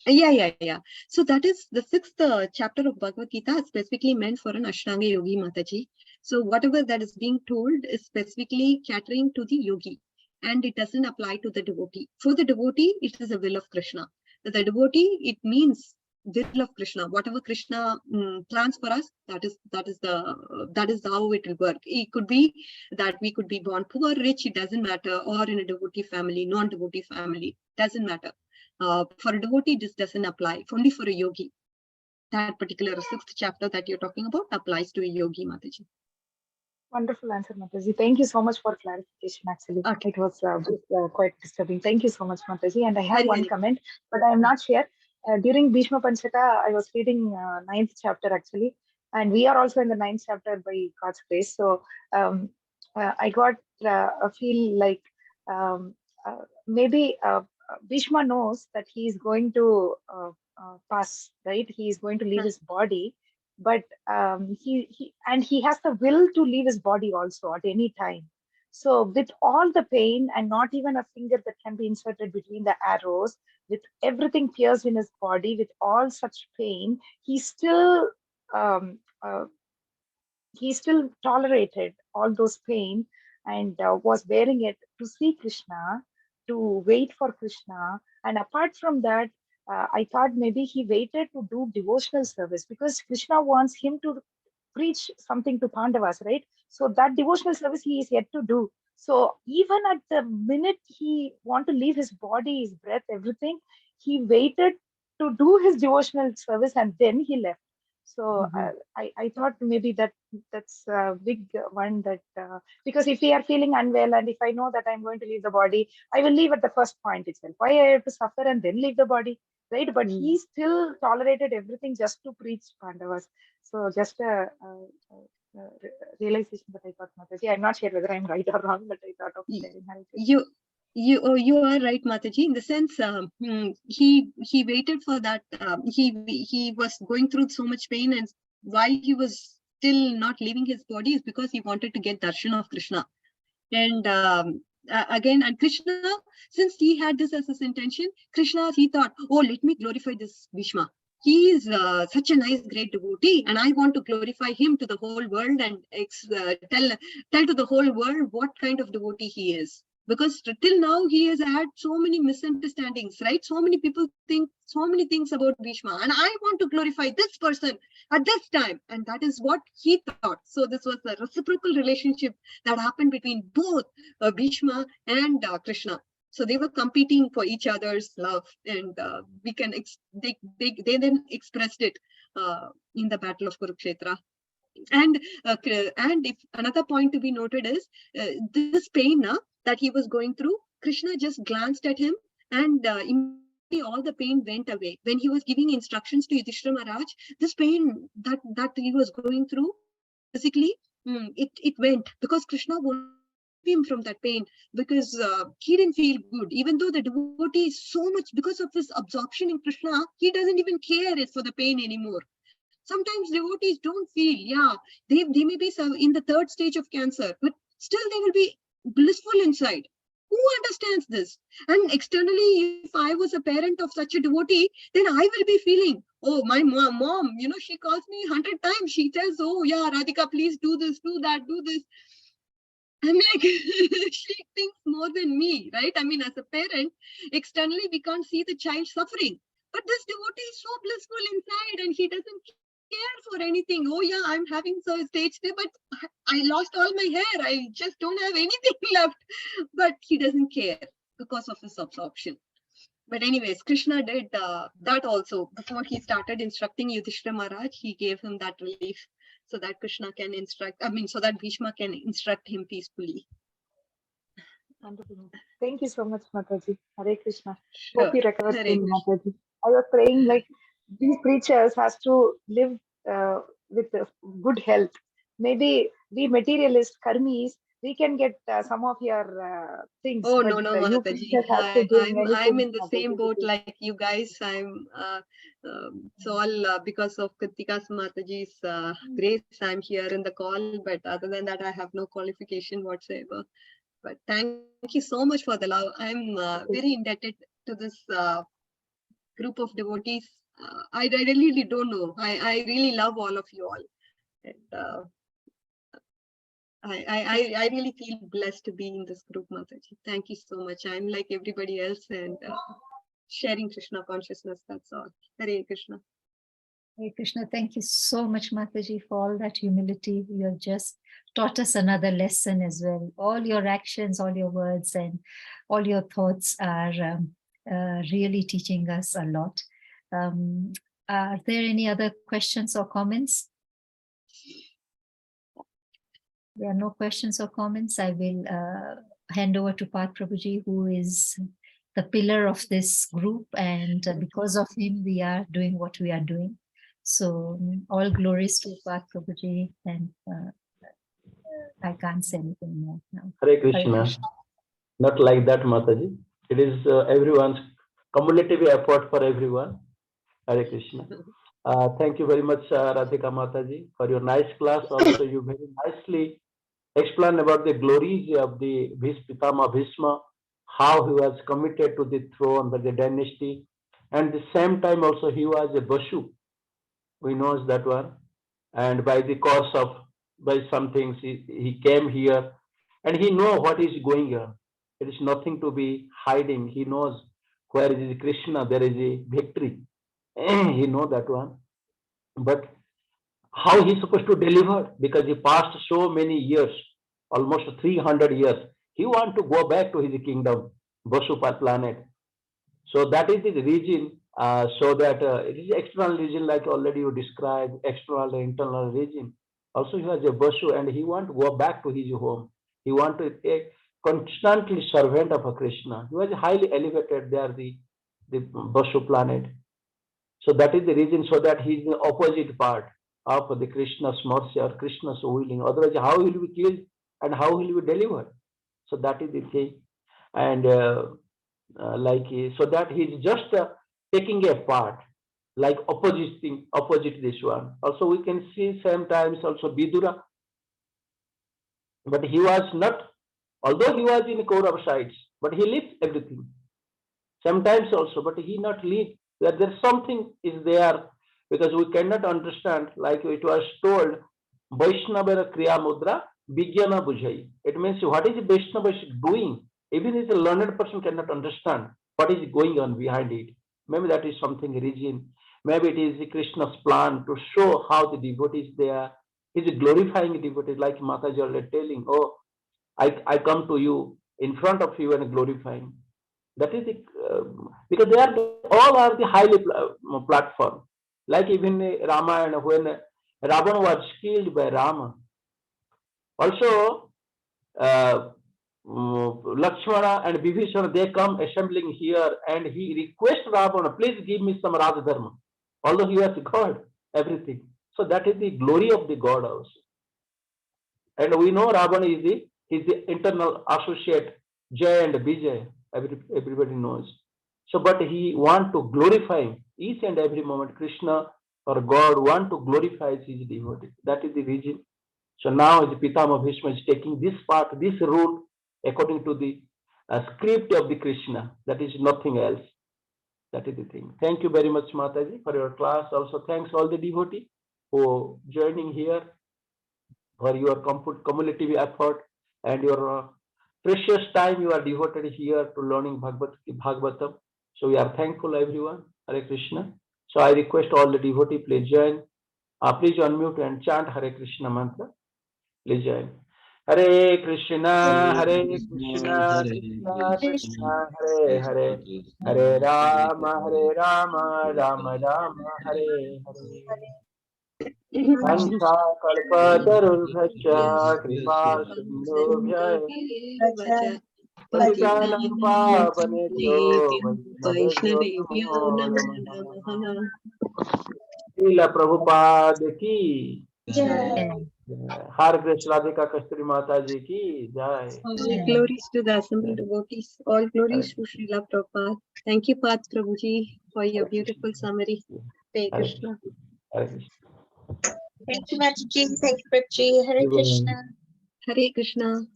Yeah. So that is the 6th chapter of Bhagavad Gita, specifically meant for an Ashtanga Yogi, Mataji. So whatever that is being told is specifically catering to the yogi, and it doesn't apply to the devotee. For the devotee, it is the will of Krishna. The devotee, it means will of Krishna. Whatever Krishna plans for us, that is how it will work. It could be that we could be born poor, rich, it doesn't matter, or in a devotee family, non-devotee family, doesn't matter. For a devotee, this doesn't apply. Only for a yogi. That particular 6th chapter that you're talking about applies to a yogi, Mataji. Wonderful answer, Mataji. Thank you so much for clarification. Actually, Okay. it was quite disturbing. Thank you so much, Mataji. And I have Hari one Hari. comment, but I am not sure. During Bhishma Panchaka, I was reading ninth chapter actually, and we are also in the ninth chapter by God's grace. So I got a feel like maybe Bhishma knows that he is going to pass, right? He is going to leave his body, but he has the will to leave his body also at any time. So with all the pain and not even a finger that can be inserted between the arrows, with everything pierced in his body, with all such pain, um, uh, he still tolerated all those pain and was bearing it to see Krishna, to wait for Krishna. And apart from that, I thought maybe he waited to do devotional service because Krishna wants him to preach something to Pandavas, right? So that devotional service he is yet to do. So even at the minute he want to leave his body, his breath, everything, he waited to do his devotional service and then he left. So I thought maybe that's a big one that because if we are feeling unwell and if I know that I'm going to leave the body, I will leave at the first point itself. Why I have to suffer and then leave the body, right? But he still tolerated everything just to preach Pandavas. So just a realization that I got, Mataji. I'm not sure whether I'm right or wrong, but I thought of sharing. You are right, Mataji. In the sense, he waited for that. He was going through so much pain, and why he was still not leaving his body is because he wanted to get darshan of Krishna. And again, and Krishna, since he had this as his intention, Krishna, he thought, oh, let me glorify this Bhishma. He is such a nice, great devotee, and I want to glorify him to the whole world and tell to the whole world what kind of devotee he is. Because till now he has had so many misunderstandings, right? So many people think so many things about Bhishma, and I want to glorify this person at this time, and that is what he thought. So this was a reciprocal relationship that happened between both Bhishma and Krishna. So they were competing for each other's love, and we can they then expressed it in the Battle of Kurukshetra. And if another point to be noted is this pain that he was going through, Krishna just glanced at him, and immediately all the pain went away. When he was giving instructions to Yudhishthira Maharaj, this pain that he was going through physically, it went, because Krishna wanted him from that pain, because he didn't feel good. Even though the devotee is so much, because of his absorption in Krishna, he doesn't even care for the pain anymore. Sometimes devotees don't feel, they may be in the third stage of cancer, but still they will be blissful inside. Who understands this? And externally, if I was a parent of such a devotee, then I will be feeling, oh, my mom, she calls me 100 times. She tells, oh, yeah, Radhika, please do this, do that, do this. I'm like, she thinks more than me, right? I mean, as a parent, externally, we can't see the child suffering. But this devotee is so blissful inside, and he doesn't care for anything. Oh, yeah, I'm having so stage there, but I lost all my hair. I just don't have anything left. But he doesn't care because of his absorption. But anyways, Krishna did that also. Before he started instructing Yudhishthira Maharaj, he gave him that relief so that Krishna can so that Bhishma can instruct him peacefully. Wonderful. Thank you so much, Mataji. Hare Krishna. Sure. Hope you recover Hare soon, Krishna. Mataji. I was praying like these preachers has to live with good health. Maybe we materialist karmis, we can get some of your things, Oh, but no, you Mataji. preachers have to give many I'm things, in the Mataji. same boat like you guys. It's all because of Kritika's Mataji's grace. I'm here in the call, but other than that, I have no qualification whatsoever. But thank you so much for the love. I'm very indebted to this group of devotees. I really don't know. I really love all of you all. And I really feel blessed to be in this group, Mataji. Thank you so much. I'm like everybody else, and sharing Krishna consciousness. That's all. Hare Krishna. Hare Krishna, thank you so much, Mataji, for all that humility. You have just taught us another lesson as well. All your actions, all your words, and all your thoughts are really teaching us a lot. Are there any other questions or comments? there are no questions or comments, I will hand over to Path Prabhuji, who is the pillar of this group, and because of him, we are doing what we are doing. So all glories to Path Prabhuji, and I can't say anything more now. Hare Krishna. Not like that, Mataji. It is everyone's cumulative effort for everyone. Hare Krishna. Thank you very much, Radhika Mataji, for your nice class. Also, you very nicely explained about the glories of the Pitama Bhishma, how he was committed to the throne, by the dynasty, and the same time also he was a Bashu. We know that one. And by the course of, by some things, he came here and he know what is going on. It is nothing to be hiding. He knows where is Krishna, there is a victory. He know that one. But how he supposed to deliver? Because he passed so many years, almost 300 years. He want to go back to his kingdom, Vasupa planet. So that is the region. So that it is external region, like already you described, external and internal region. Also, he was a Vasu, and he want to go back to his home. He want to be constantly servant of a Krishna. He was highly elevated there, the Vasu planet. So that is the reason, so that he is the opposite part of the Krishna's mercy or Krishna's willing. Otherwise, how will be killed and how will be delivered? So that is the thing. And so that he is just taking a part, like opposite this one. Also, we can see sometimes also Vidura, but he was not, although he was in Kaurav sides, but he leaves everything. Sometimes also, but he not leave. There's something is there, because we cannot understand, like it was told, Vaishnava Kriya Mudra Vigyana Bujhai. It means what is Vaishnava doing? Even if a learned person cannot understand what is going on behind it. Maybe that is something region. Maybe it is Krishna's plan to show how the devotees there. He's glorifying devotees, like Mataji already telling, oh, I come to you in front of you and glorifying. That is the, because they are all are the highly platform. Like even Ramayana, when Ravana was killed by Rama. Also, Lakshmana and Vibhishana, they come assembling here, and he requests Ravana, please give me some Radha Dharma. Although he was God, everything. So that is the glory of the God also. And we know Ravana is the internal associate, Jay and Vijay. Everybody knows. So, but he want to glorify each and every moment. Krishna or God want to glorify his devotee. That is the reason. So now the Pitama Bhishma is taking this part, this route, according to the script of the Krishna. That is nothing else. That is the thing. Thank you very much, Mataji, for your class. Also, thanks all the devotees for joining here, for your cumulative effort and your precious time you are devoted here to learning Bhagavatam. So we are thankful, everyone. Hare Krishna. So I request all the devotees, please join. Please unmute and chant Hare Krishna mantra. Please join. Hare Krishna, Hare Krishna, Krishna Krishna, Hare Hare, Hare Rama, Rama Rama, Hare Hare. Vancha kalpatarubhascha kripa sindhubhya patitanam pavanebhyo vaishnavebhyo namo namaha. Srila Prabhupada ki Jai. Har Grace Radhika Kasturi Mataji ki jai. All glories to the assembled devotees. All glories to Srila Prabhupada. Thank you, Path Prabhuji, for your beautiful summary. Hare Krishna. Hare Krishna. Thank you, Mataji. Thank you, Prabhuji. Hare Krishna. Hare Krishna.